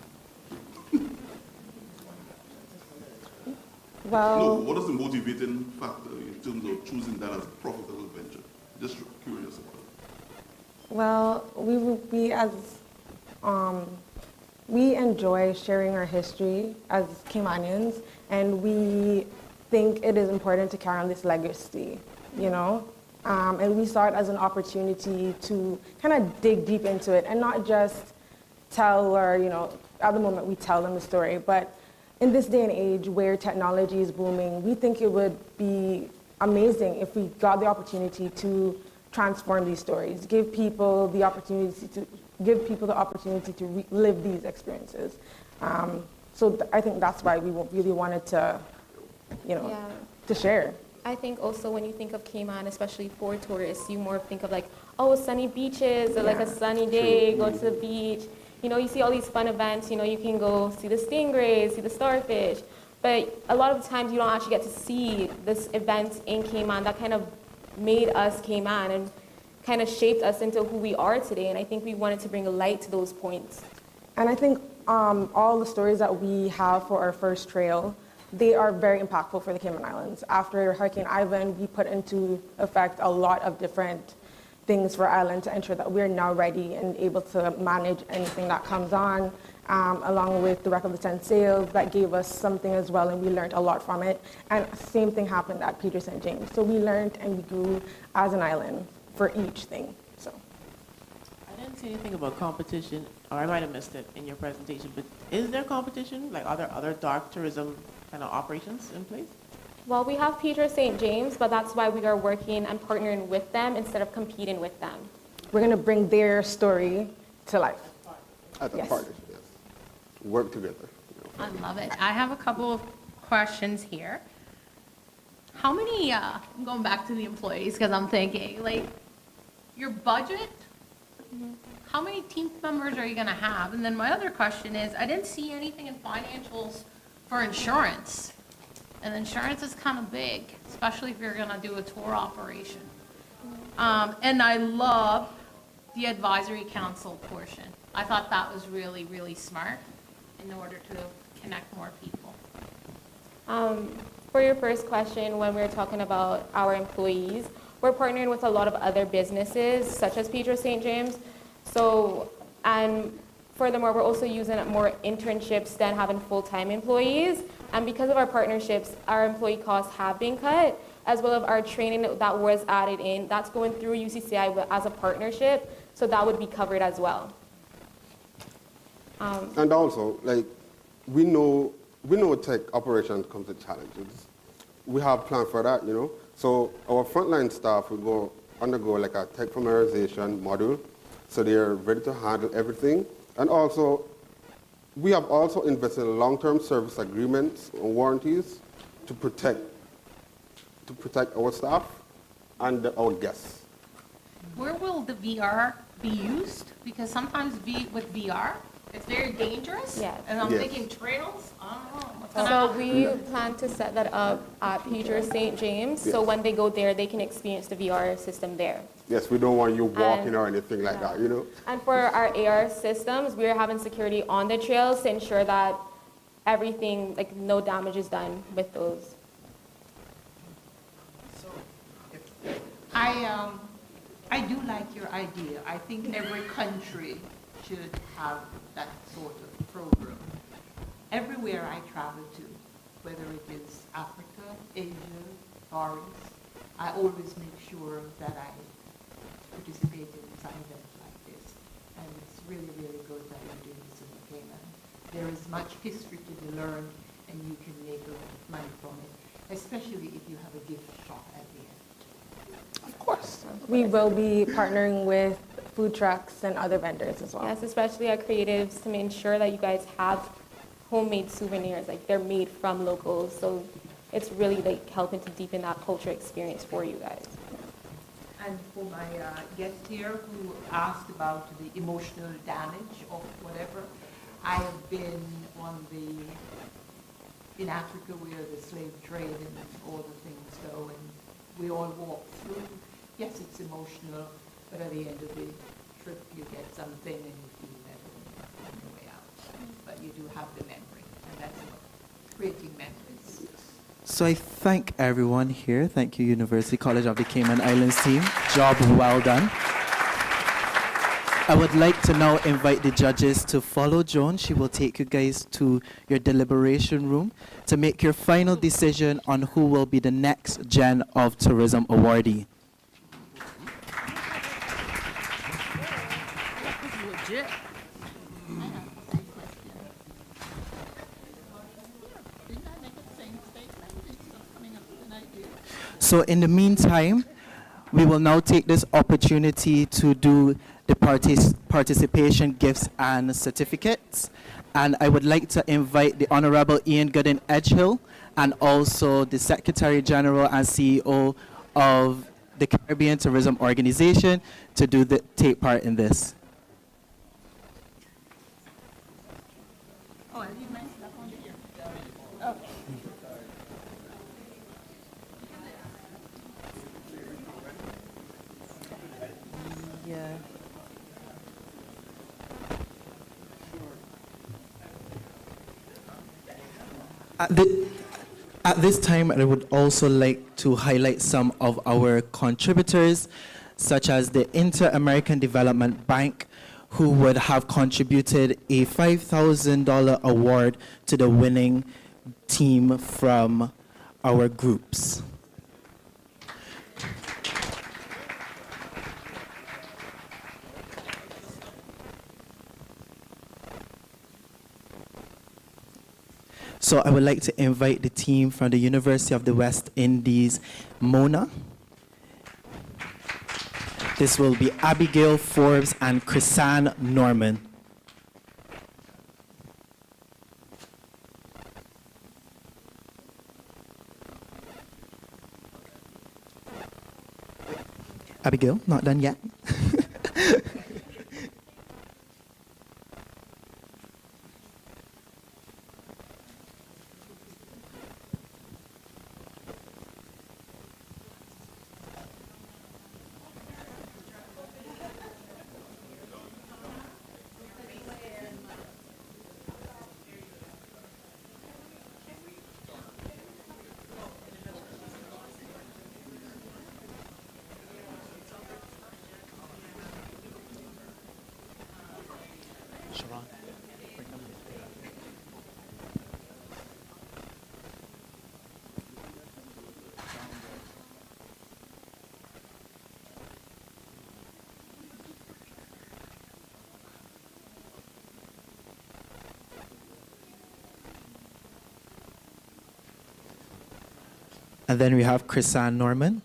Well, no, what is the motivating factor in terms of choosing that as a profitable venture? Just curious about it. Well, we enjoy sharing our history as Caymanians, and we think it is important to carry on this legacy, and we saw it as an opportunity to kind of dig deep into it and not just tell or, at the moment we tell them the story, but in this day and age where technology is booming, we think it would be amazing if we got the opportunity to transform these stories, give people the opportunity to live these experiences. So I think that's why we really wanted to, to share. I think also when you think of Cayman, especially for tourists, you more think of like, oh, sunny beaches or like a sunny day, go to the beach. You see all these fun events, you can go see the stingrays, see the starfish. But a lot of the times you don't actually get to see this event in Cayman that kind of made us Cayman and kind of shaped us into who we are today. And I think we wanted to bring a light to those points. And I think all the stories that we have for our first trail, they are very impactful for the Cayman Islands. After Hurricane Ivan, we put into effect a lot of different things for Ireland to ensure that we're now ready and able to manage anything that comes on, along with the Wreck of the 10 Sails. That gave us something as well, and we learned a lot from it. And the same thing happened at Pedro St. James. So we learned and we grew as an island for each thing. So I didn't see anything about competition, or I might have missed it in your presentation, but is there competition? Like, are there other dark tourism kind of operations in place? Well, we have Pedro St. James, but that's why we are working and partnering with them instead of competing with them. We're going to bring their story to life. As a partnership, yes. Work together. I love it. I have a couple of questions here. How many, I'm going back to the employees because I'm thinking, like, your budget, how many team members are you going to have? And then my other question is, I didn't see anything in financials for insurance. And insurance is kind of big, especially if you're going to do a tour operation. And I love the advisory council portion. I thought that was really, really smart in order to connect more people. For your first question, when we're talking about our employees, we're partnering with a lot of other businesses, such as Pedro St. James. So, and furthermore, we're also using more internships than having full-time employees. And because of our partnerships, our employee costs have been cut, as well as our training that was added in. That's going through UCCI as a partnership, so that would be covered as well. And also, like, we know tech operations comes with challenges. We have planned for that, So our frontline staff will undergo like a tech familiarization module, so they're ready to handle everything. And also, We have also invested in long-term service agreements and warranties to protect our staff and our guests. Where will the VR be used? Because sometimes with VR, it's very dangerous. Yes. And I'm Yes. thinking trails, I don't know. What's gonna So happen? we plan to set that up at Peter St. James, so Yes. when they go there, they can experience the VR system there. Yes, we don't want you walking And- or anything like that, you know? And for our AR systems, we're having security on the trails to ensure that everything, like no damage is done with those. I do like your idea. I think every country should have that sort of program. Everywhere I travel to, whether it is Africa, Asia, Far East, I always make sure that I participate in some event like this. And it's really, really good that you're doing this in the Cayman. There is much history to be learned, and you can make a lot of money from it, especially if you have a gift shop at the end. Of course. We will be partnering with food trucks and other vendors as well. Yes, especially our creatives to ensure that you guys have homemade souvenirs, like they're made from locals. So it's really like helping to deepen that culture experience for you guys. And for my guest here who asked about the emotional damage of whatever, I have been in Africa where the slave trade and all the things go, and we all walk through. Yes, it's emotional, but at the end of the trip you get something and you feel better on your way out. But you do have the memory, and that's what creating memories. So I thank everyone here. Thank you, University College of the Cayman Islands team. Job well done. I would like to now invite the judges to follow Joan. She will take you guys to your deliberation room to make your final decision on who will be the next Gen of Tourism awardee. So in the meantime, we will now take this opportunity to do the participation gifts and certificates. And I would like to invite the Honorable Ian Gooden Edgehill and also the Secretary General and CEO of the Caribbean Tourism Organization to take part in this. Oh, you mentioned that one here. Okay. Yeah. At this time, I would also like to highlight some of our contributors, such as the Inter-American Development Bank, who would have contributed a $5,000 award to the winning team from our groups. So I would like to invite the team from the University of the West Indies, Mona. This will be Abigail Forbes and Chrisanne Norman. Abigail, not done yet. And then we have Chrisanne Norman.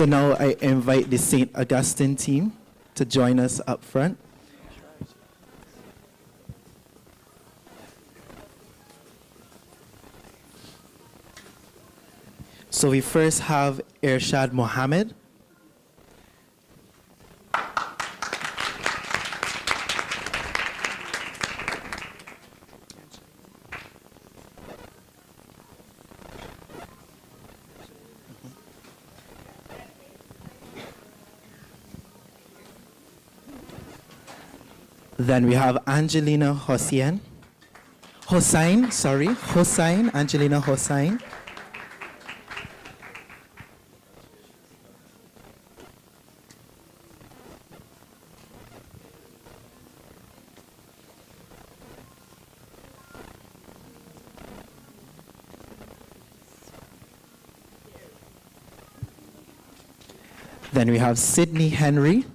So now I invite the St. Augustine team to join us up front. So we first have Irshad Mohammed. Then we have Angelina Hossain, Angelina Hossain. Then we have Sydney Henry.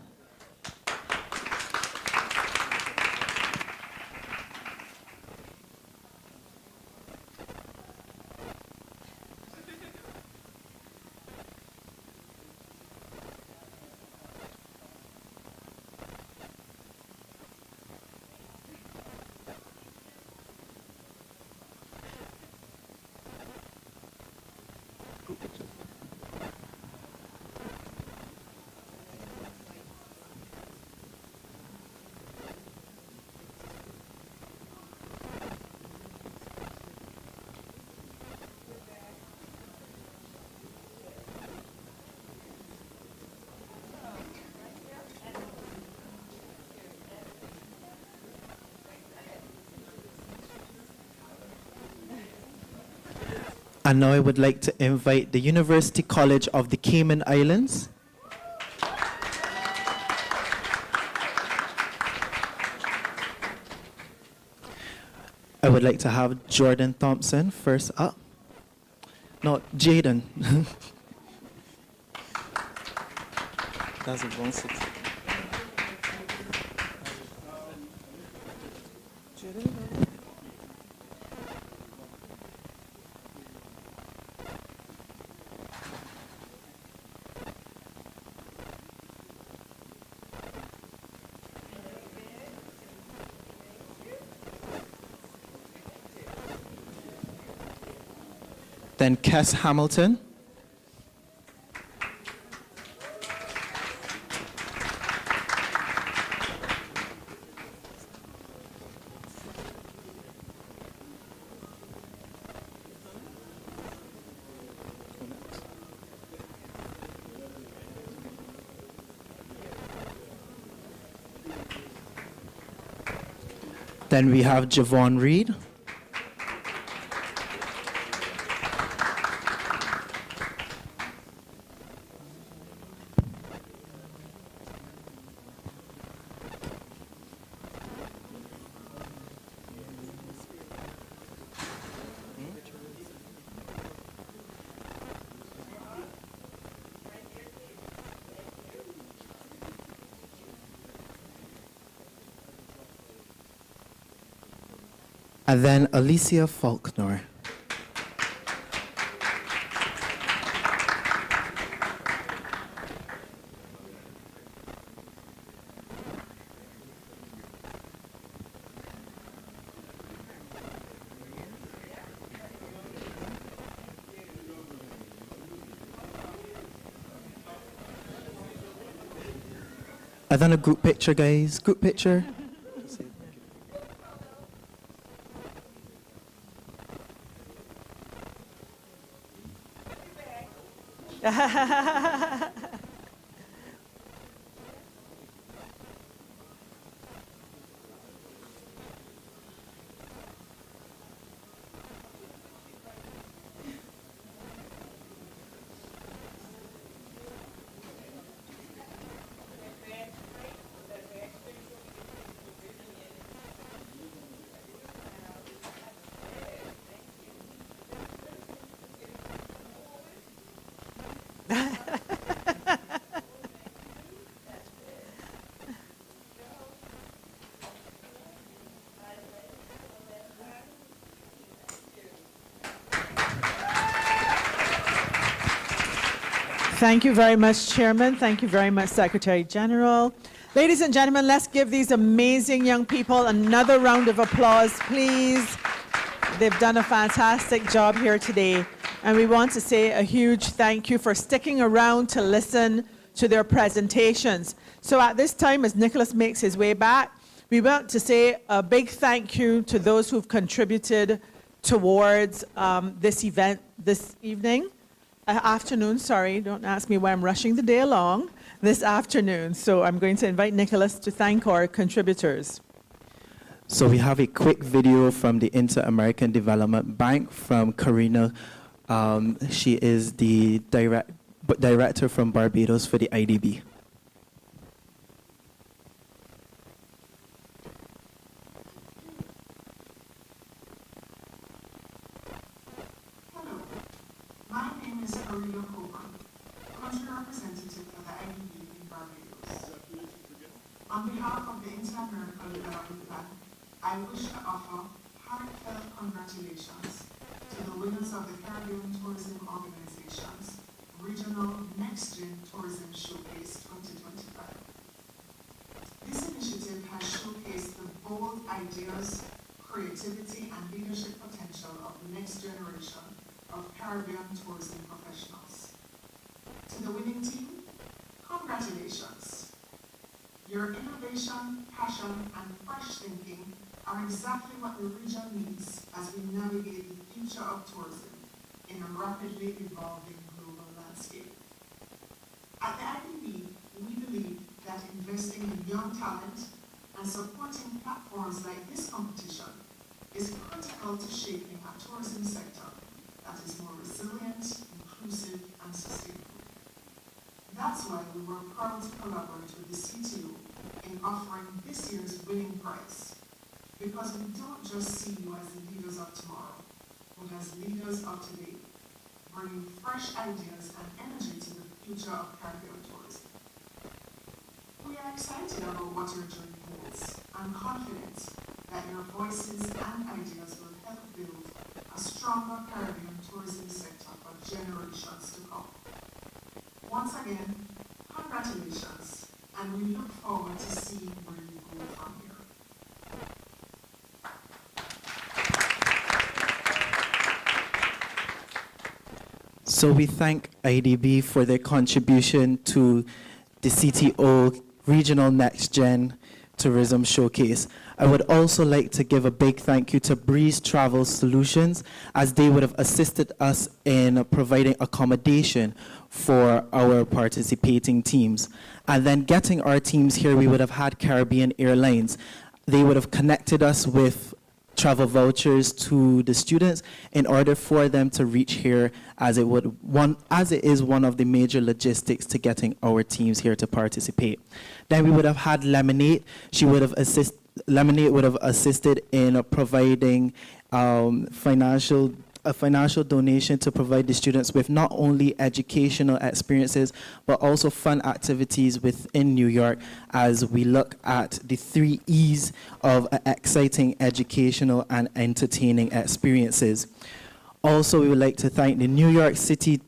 And now I would like to invite the University College of the Cayman Islands. I would like to have Jordan Thompson first up. No, Jaden. That's a 160. Then Cass Hamilton. Then we have Javon Reed. And then Alicia Faulkner. And then a group picture, guys. Group picture. Thank you very much, Chairman. Thank you very much, Secretary General. Ladies and gentlemen, let's give these amazing young people another round of applause, please. They've done a fantastic job here today. And we want to say a huge thank you for sticking around to listen to their presentations. So at this time, as Nicholas makes his way back, we want to say a big thank you to those who've contributed towards this event this evening. Afternoon, sorry, don't ask me why I'm rushing the day along this afternoon. So I'm going to invite Nicholas to thank our contributors. So we have a quick video from the Inter-American Development Bank from Karina. She is the director from Barbados for the IDB. My name is Karina Coleman, country representative for the IDB in Barbados. On behalf of the Inter-American Development Bank, I wish to offer heartfelt congratulations to the winners of the Caribbean Tourism Organization's Regional Nex-Gen Tourism Showcase 2025. This initiative has showcased the bold ideas, creativity, and leadership potential of the next generation of Caribbean tourism professionals. To the winning team, congratulations. Your innovation, passion, and fresh thinking are exactly what the region needs as we navigate the future of tourism in a rapidly evolving global landscape. At the IDB, we believe that investing in young talent and supporting platforms like this competition is critical to shaping a tourism sector that is more resilient, inclusive, and sustainable. That's why we were proud to collaborate with the CTO in offering this year's winning prize, because we don't just see you as the leaders of tomorrow, but as leaders of today, bringing fresh ideas and energy to the future of Caribbean tourism. We are excited about what your journey holds and confident that your voices and ideas will help build a stronger Caribbean tourism sector for generations to come. Once again, congratulations, and we look forward to seeing where you go from here. So we thank IDB for their contribution to the CTO Regional Nex-Gen Tourism Showcase. I would also like to give a big thank you to Breeze Travel Solutions, as they would have assisted us in providing accommodation for our participating teams. And then getting our teams here, we would have had Caribbean Airlines. They would have connected us with travel vouchers to the students in order for them to reach here, as it is one of the major logistics to getting our teams here to participate. Then we would have had Lemonade. Lemonade would have assisted in providing a financial donation to provide the students with not only educational experiences, but also fun activities within New York, as we look at the 3 E's of exciting educational and entertaining experiences. Also, we would like to thank the New York City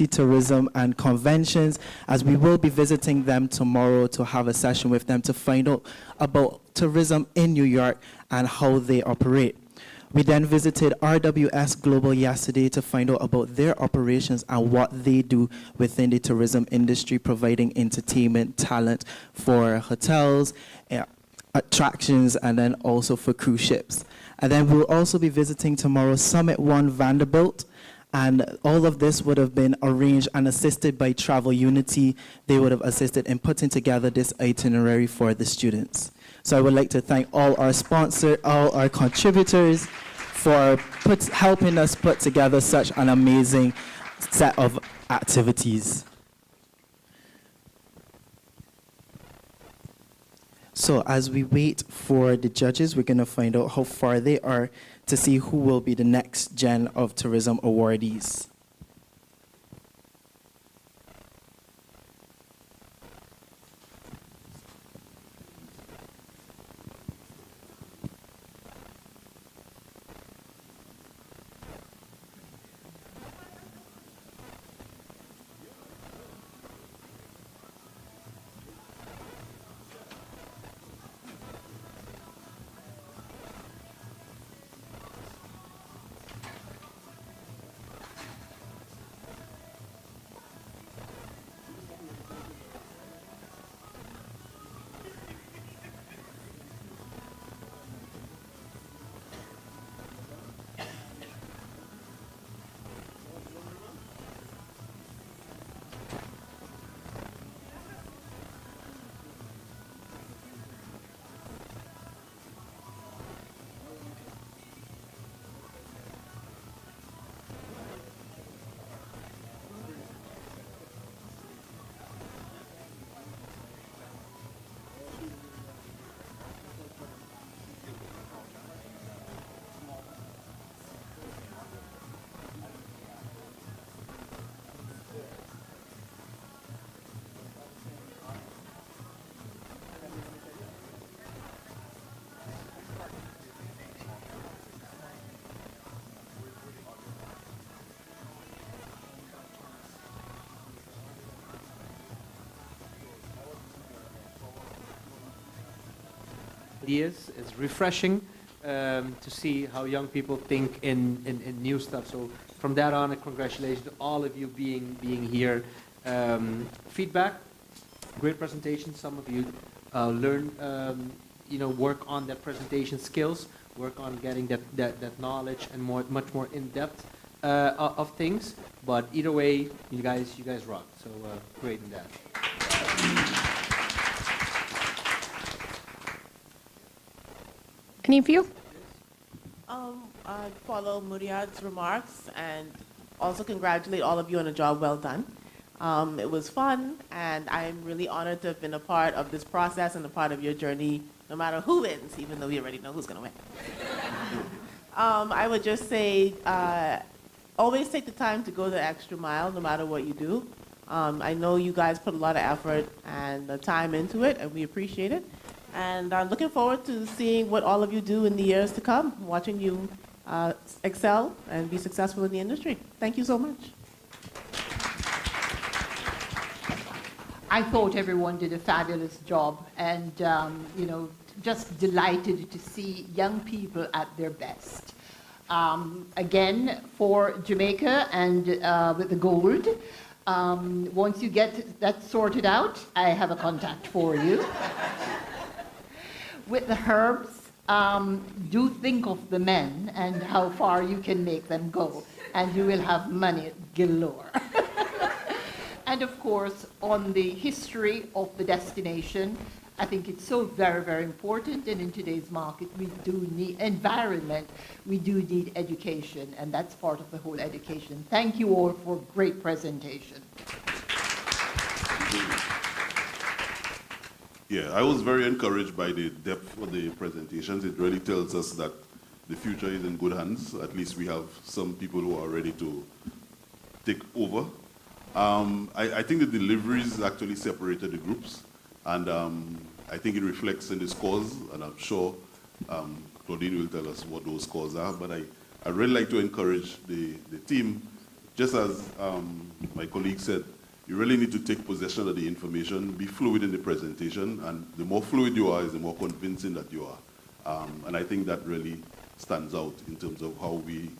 Tourism and Conventions, as we will be visiting them tomorrow to have a session with them to find out about tourism in New York and how they operate. We then visited RWS Global yesterday to find out about their operations and what they do within the tourism industry, providing entertainment, talent for hotels, attractions, and then also for cruise ships. And then we'll also be visiting tomorrow Summit One Vanderbilt, and all of this would have been arranged and assisted by Travel Unity. They would have assisted in putting together this itinerary for the students. So I would like to thank all our sponsors, all our contributors for helping us put together such an amazing set of activities. So as we wait for the judges, we're going to find out how far they are to see who will be the next gen of tourism awardees. ideas. It's refreshing to see how young people think in new stuff. So from that on, congratulations to all of you being here. Feedback, great presentation. Some of you learn, work on that presentation skills, work on getting that knowledge and much more in depth of things. But either way, you guys rock. So great in that. Any of you? I'd follow Muriad's remarks and also congratulate all of you on a job well done. It was fun, and I'm really honored to have been a part of this process and a part of your journey, no matter who wins, even though we already know who's going to win. I would just say, always take the time to go the extra mile, no matter what you do. I know you guys put a lot of effort and time into it, and we appreciate it. And I'm looking forward to seeing what all of you do in the years to come, watching you excel and be successful in the industry. Thank you so much. I thought everyone did a fabulous job, and just delighted to see young people at their best. Again, for Jamaica and with the gold, once you get that sorted out, I have a contact for you. With the herbs, do think of the men and how far you can make them go, and you will have money galore. And of course, on the history of the destination, I think it's so very, very important, and in today's market, we do need environment, we do need education, and that's part of the whole education. Thank you all for a great presentation. Yeah, I was very encouraged by the depth of the presentations. It really tells us that the future is in good hands. At least we have some people who are ready to take over. I think the deliveries actually separated the groups, and I think it reflects in the scores, and I'm sure Claudine will tell us what those scores are, but I really like to encourage the team, just as my colleague said, you really need to take possession of the information, be fluid in the presentation, and the more fluid you are, is the more convincing that you are. And I think that really stands out in terms of how we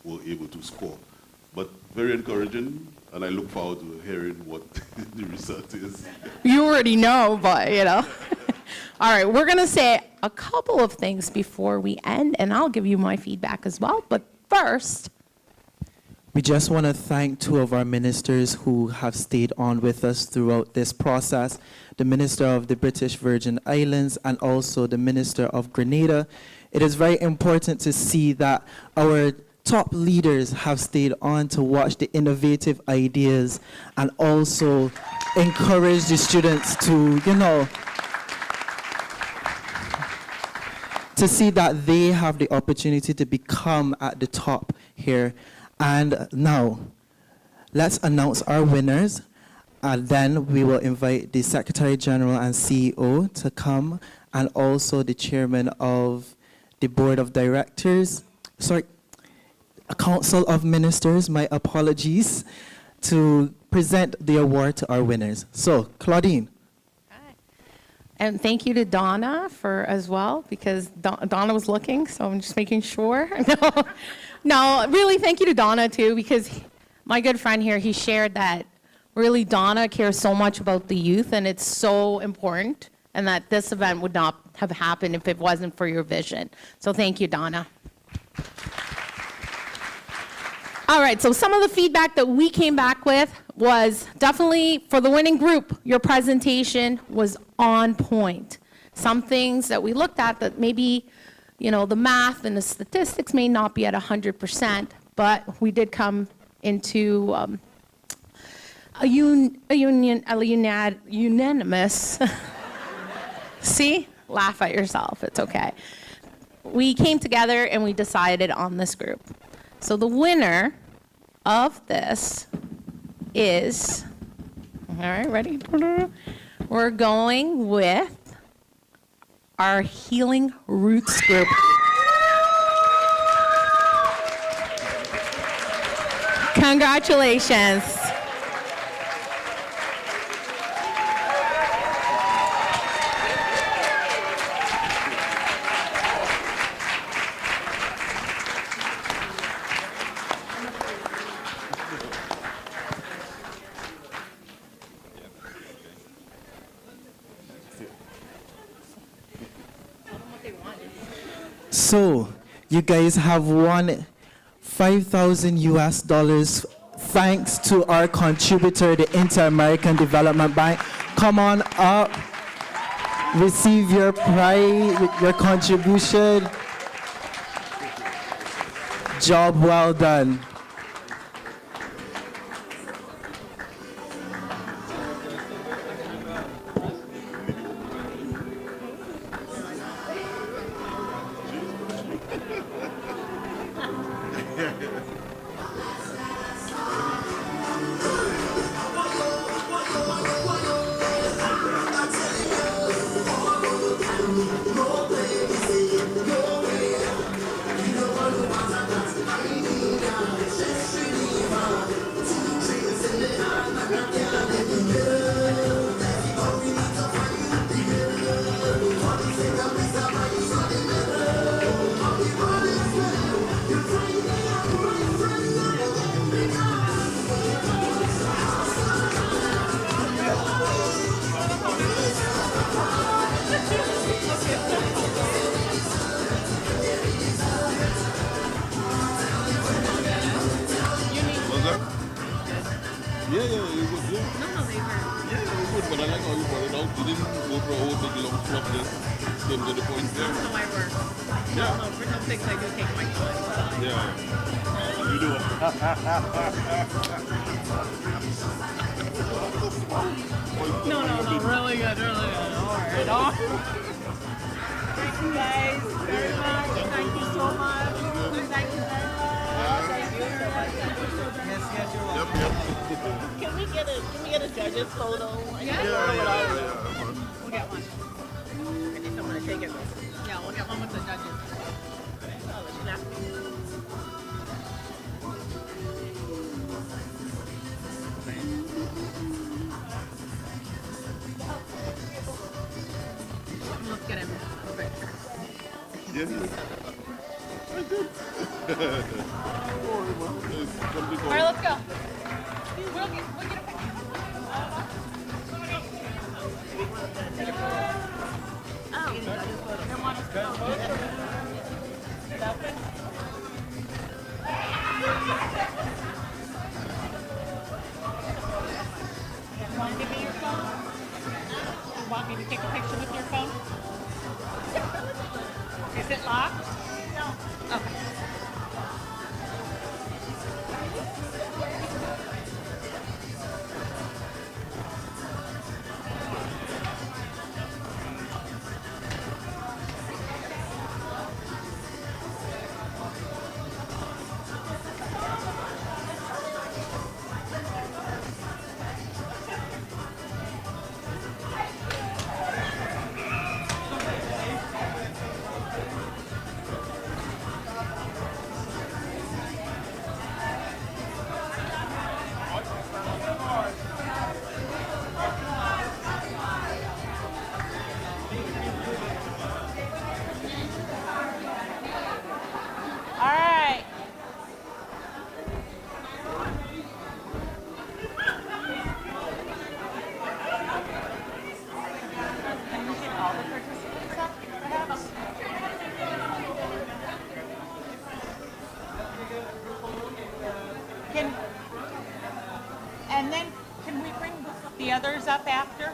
were able to score. But very encouraging, and I look forward to hearing what the result is. You already know, but All right, we're going to say a couple of things before we end, and I'll give you my feedback as well. But first, we just want to thank two of our ministers who have stayed on with us throughout this process, the Minister of the British Virgin Islands and also the Minister of Grenada. It is very important to see that our top leaders have stayed on to watch the innovative ideas and also encourage the students to, to see that they have the opportunity to become at the top here. And now, let's announce our winners, and then we will invite the Secretary General and CEO to come, and also the Chairman of the Board of Directors, a Council of Ministers, my apologies, to present the award to our winners. So, Claudine. and thank you to Donna as well, because Donna was looking, so I'm just making sure. No, really thank you to Donna too, because my good friend here, he shared that really Donna cares so much about the youth, and it's so important, and that this event would not have happened if it wasn't for your vision. So thank you, Donna. All right, so some of the feedback that we came back with was definitely for the winning group, your presentation was on point. Some things that we looked at that maybe, the math and the statistics may not be at 100%, but we did come into a unanimous, see? Laugh at yourself, it's okay. We came together and we decided on this group. So the winner of this is, all right, ready? We're going with our Healing Roots group. Congratulations. So, you guys have won $5,000 thanks to our contributor, the Inter-American Development Bank. Come on up, receive your prize, your contribution. Job well done. And then, can we bring the others up after?